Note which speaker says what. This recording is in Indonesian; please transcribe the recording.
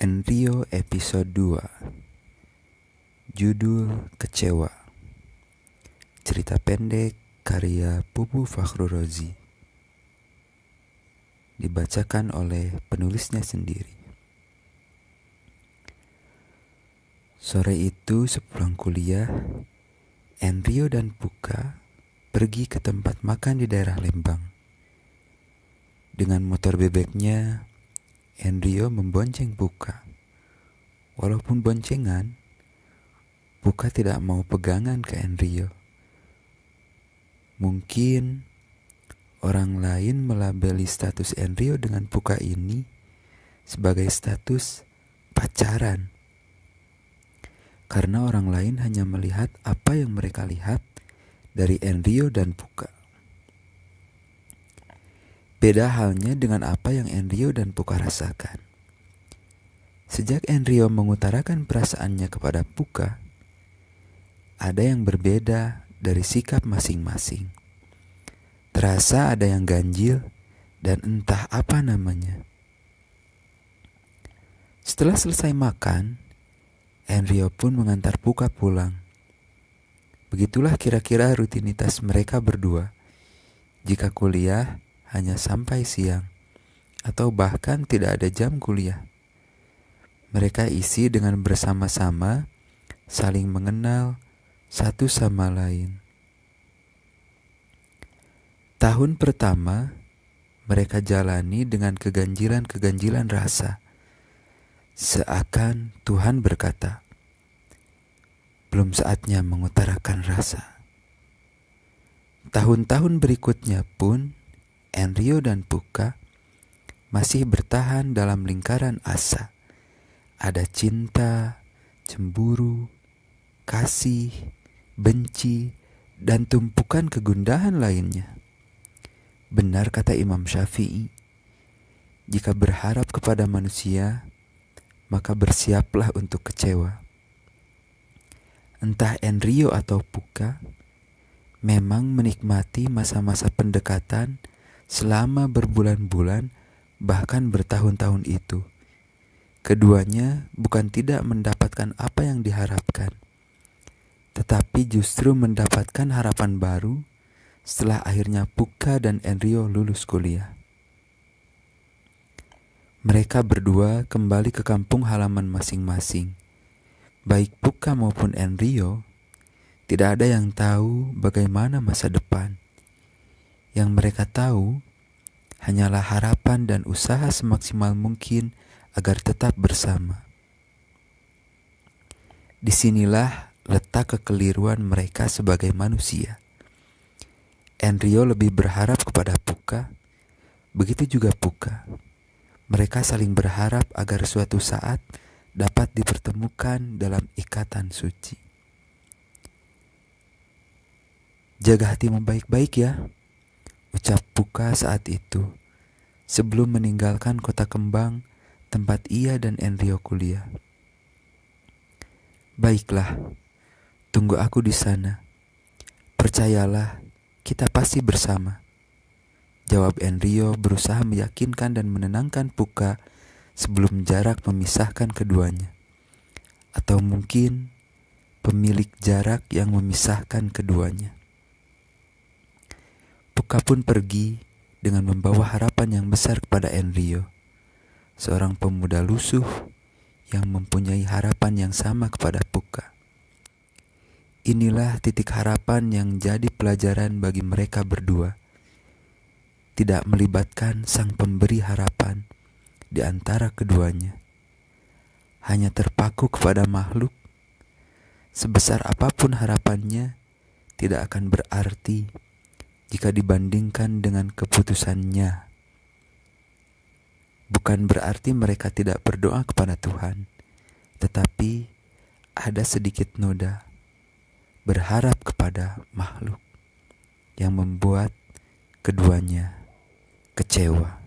Speaker 1: Enrio episode 2. Judul Kecewa. Cerita pendek karya Pupu Fakhrurozi. Dibacakan oleh penulisnya sendiri. Sore itu sepulang kuliah, Enrio dan Puka pergi ke tempat makan di daerah Lembang. Dengan motor bebeknya, Enrio membonceng Puka. Walaupun boncengan, Puka tidak mau pegangan ke Enrio. Mungkin orang lain melabeli status Enrio dengan Puka ini sebagai status pacaran. Karena orang lain hanya melihat apa yang mereka lihat dari Enrio dan Puka. Beda halnya dengan apa yang Enrio dan Puka rasakan. Sejak Enrio mengutarakan perasaannya kepada Puka, ada yang berbeda dari sikap masing-masing. Terasa ada yang ganjil dan entah apa namanya. Setelah selesai makan, Enrio pun mengantar Puka pulang. Begitulah kira-kira rutinitas mereka berdua jika kuliah hanya sampai siang atau bahkan tidak ada jam kuliah. Mereka isi dengan bersama-sama saling mengenal satu sama lain. Tahun pertama mereka jalani dengan keganjilan-keganjilan rasa. Seakan Tuhan berkata, belum saatnya mengutarakan rasa. Tahun-tahun berikutnya pun Enrio dan Puka masih bertahan dalam lingkaran asa. Ada cinta, cemburu, kasih, benci, dan tumpukan kegundahan lainnya. Benar kata Imam Syafi'i, jika berharap kepada manusia, maka bersiaplah untuk kecewa. Entah Enrio atau Puka memang menikmati masa-masa pendekatan selama berbulan-bulan bahkan bertahun-tahun itu. Keduanya bukan tidak mendapatkan apa yang diharapkan, tetapi justru mendapatkan harapan baru setelah akhirnya Puka dan Enrio lulus kuliah. Mereka berdua kembali ke kampung halaman masing-masing. Baik Puka maupun Enrio, tidak ada yang tahu bagaimana masa depan. Yang mereka tahu hanyalah harapan dan usaha semaksimal mungkin agar tetap bersama. Disinilah letak kekeliruan mereka sebagai manusia. Enrio lebih berharap kepada Puka, begitu juga Puka. Mereka saling berharap agar suatu saat dapat dipertemukan dalam ikatan suci. Jaga hatimu baik-baik ya, ucap Puka saat itu, sebelum meninggalkan kota kembang tempat ia dan Enrio kuliah. Baiklah, tunggu aku di sana. Percayalah, kita pasti bersama, jawab Enrio berusaha meyakinkan dan menenangkan Puka sebelum jarak memisahkan keduanya. Atau mungkin pemilik jarak yang memisahkan keduanya. Puka pun pergi dengan membawa harapan yang besar kepada Enrio, seorang pemuda lusuh yang mempunyai harapan yang sama kepada Puka. Inilah titik harapan yang jadi pelajaran bagi mereka berdua. Tidak melibatkan sang pemberi harapan di antara keduanya. Hanya terpaku kepada makhluk. Sebesar apapun harapannya, tidak akan berarti jika dibandingkan dengan keputusannya. Bukan berarti mereka tidak berdoa kepada Tuhan, tetapi ada sedikit noda berharap kepada makhluk yang membuat keduanya kecewa.